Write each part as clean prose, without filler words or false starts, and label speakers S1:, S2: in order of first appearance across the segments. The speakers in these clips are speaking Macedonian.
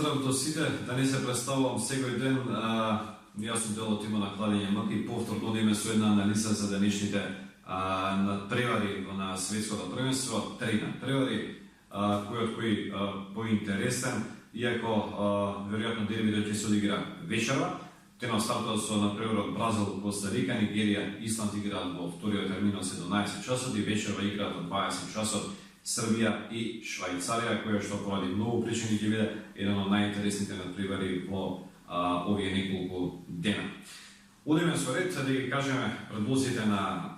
S1: поздрав до сите, да не се представувам секој ден, јас сум дел од тимот на Кладење МК и повторно одиме со една анализа за денешните надпревари на светското првенство, 3 надпревари, кој од кој поинтересен, иако веројатно дербито ќе се одигра вечерва. Тема стартува со надпреварот Бразил, Коста Рика, Нигерија, Исланд играат во вториот термин од 17 часот и вечерва играат од 20 часот Србија и Швајцарија, која што поради многу причини ќе биде еден од најинтересните надпревари во овие неколку дена. Одиме со ред да ги кажеме предлозите на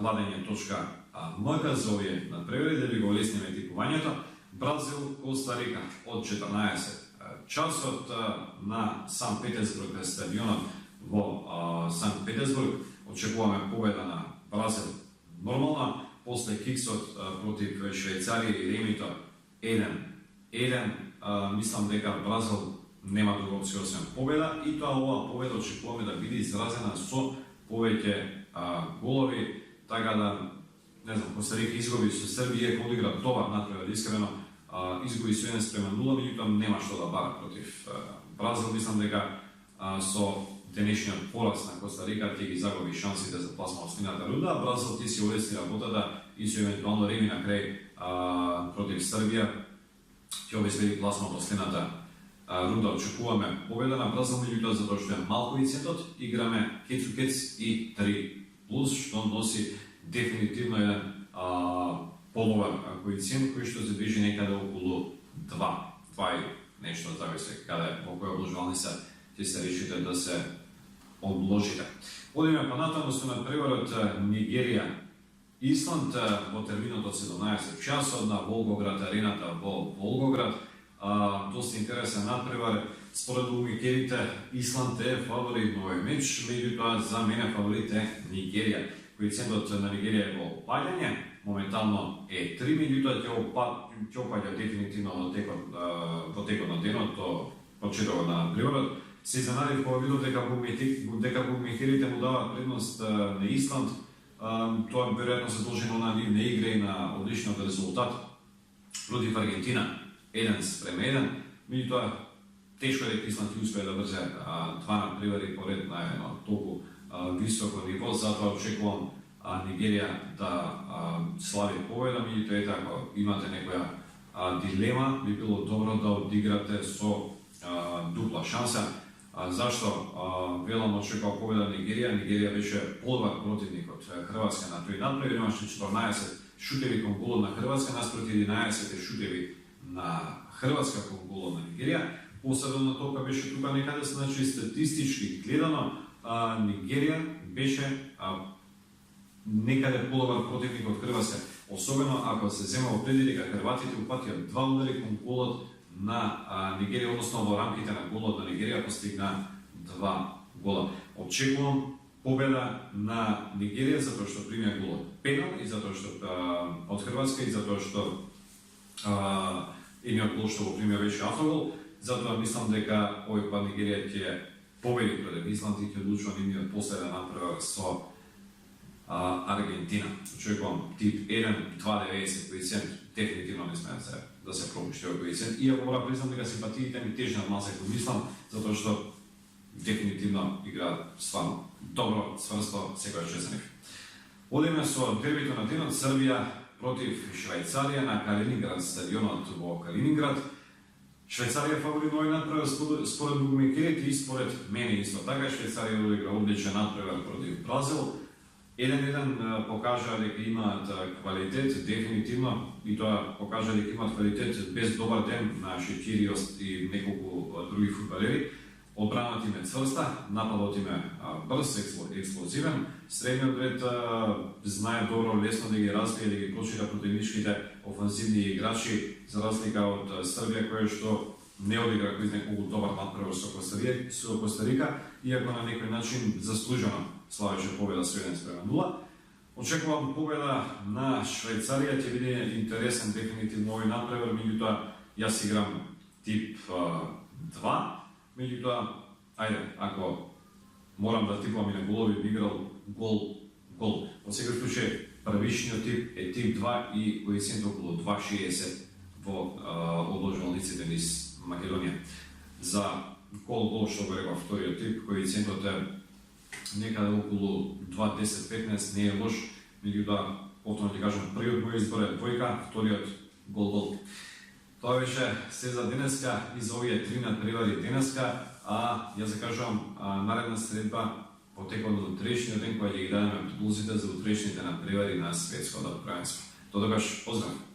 S1: Кладење.мк за овие надпревари, да ви го олесниме типувањето. Бразил, Коста Рика од 14 часот на Санкт Петерсбург стадионот во Санкт Петерсбург. Очекуваме победа на Бразил нормална, после киксот против Швајцарија и ремито 1-1. Мислам дека Бразил нема друга опција освен победа и тоа оваа победа очекуваме да биде изразена со повеќе голови, така да не знам, Коста Рика изгуби со Србија, кој игра добар надпревар, искрено изгуби со 1-0, меѓутоа нема што да бара против Бразил. Мислам дека со денешниот пораз на Коста Рика ќе ги загуби шансите за пласма од следната рунда, а Бразил ќе си улесни работата и со евентуално реми на крај против Србија ќе обезбеди пласма од следната рунда. Очекуваме победа на Бразил, меѓутоа затоа што е малку коефициентот, играме кец и 3+, што носи дефинитивно еден половар коефициент кој што се движи некаде околу 2 и нешто, зависи каде во која обложувалница ќе се решите да се обложите. Одиме понатаму со надпреварот Нигерија Исланд во терминот од 17 часот на Волгоград арената во Волгоград. Доста интересен надпревар. Според букмекерите Исланд е фаворит во овој меч, меѓутоа за мене фаворит е Нигерија. Коефициентот на Нигерија е во опаѓање, моментално е 3, меѓутоа ќе опаѓа дефинитивно во текот на денот до почетокот на надпреварот. Се изненадив кога видов дека букмекерите му даваат предност на Исланд. Тоа веројатно се должи на нивна игра и на одличниот резултат против Аргентина 1-1, меѓутоа тешко е дека Исланд ќе успее да брзе два надпревари поред на едно толку високо ниво, затоа очекувам Нигерија да слави победа, меѓутоа ете ако имате некоја дилема, би било добро да одиграте со дупла шанса. Зашто велам очекува победа Нигерија? Нигерија беше подвар противник од Хрватска на тој надпревар, имаше 14 шутеви кон голот на Хрватска наспроти 11 шутеви на Хрватска кон голот на Нигерија. Посебна топка беше тука некаде, значи статистички гледано Нигерија беше некаде подобар противник од Хрватска, особено ако се зема во предвид дека хрватите упатија два удари кон голот на Нигерија, односно во рамките на голот на Нигерија постигна 2 гола. Очекувам победа на Нигерија затоа што примија голот пенал и затоа што од Хрватска и затоа што едниот гол што го примија беше автогол. Затоа мислам дека овој пат Нигерија ќе победи пред Исланд и ќе одлучува нивниот последен надпревар со Аргентина. Очекувам тип 1-2.90 коефициент, дефинитивно не сме да се пропушти овој коефициент, иако мора признам дека симпатиите ми тежнат малце кон Исланд, затоа што дефинитивно играат стварно добро сврсто секојаш за нив. Одиме со дербито на денот Србија против Швајцарија на Калининград стадионот во Калининград. Швајцарија е фаворит во овој надпревар според букмекерите и според мене исто така. Швајцарија одигра одличен надпревар против Бразил. 1-1 покажа дека имаат квалитет, дефинитивно, и тоа покажа дека имаат квалитет без добар ден на Шекириост и неколку други фудбалери. Одбраната им е цврста, нападот им е брз, експлозивен, средниот ред знае добро, лесно да ги разбие, да ги прочита противничките офанзивни играчи, за разлика од Србија, која што не одигра кој знае колку добар надпревар со Коста Рика, иако на некој начин заслужено славеше победа со 1-0. Очекувам победа на Швајцарија, ќе биде интересен дефинитивно овој надпревар, меѓутоа јас играм тип 2, меѓутоа ајде, ако морам да типувам и на голови, би играл гол. Во секој случај првишниот тип е тип 2 и коефициент околу 2.60 во обложувалниците низ Македонија. За гол што го реков вториот тип, коефициентот е некаде околу 2.10-15, не е лош, меѓутоа, повторно ти кажам, првиот мој избор е двојка, вториот гол. Тоа беше се за денеска и за овие три надпревари денеска, а ја закажувам наредна средба по текот на утрешниот ден, кога ќе ги дадеме предлозите за утрешните надпревари на светското првенство. До тогаш, поздрав!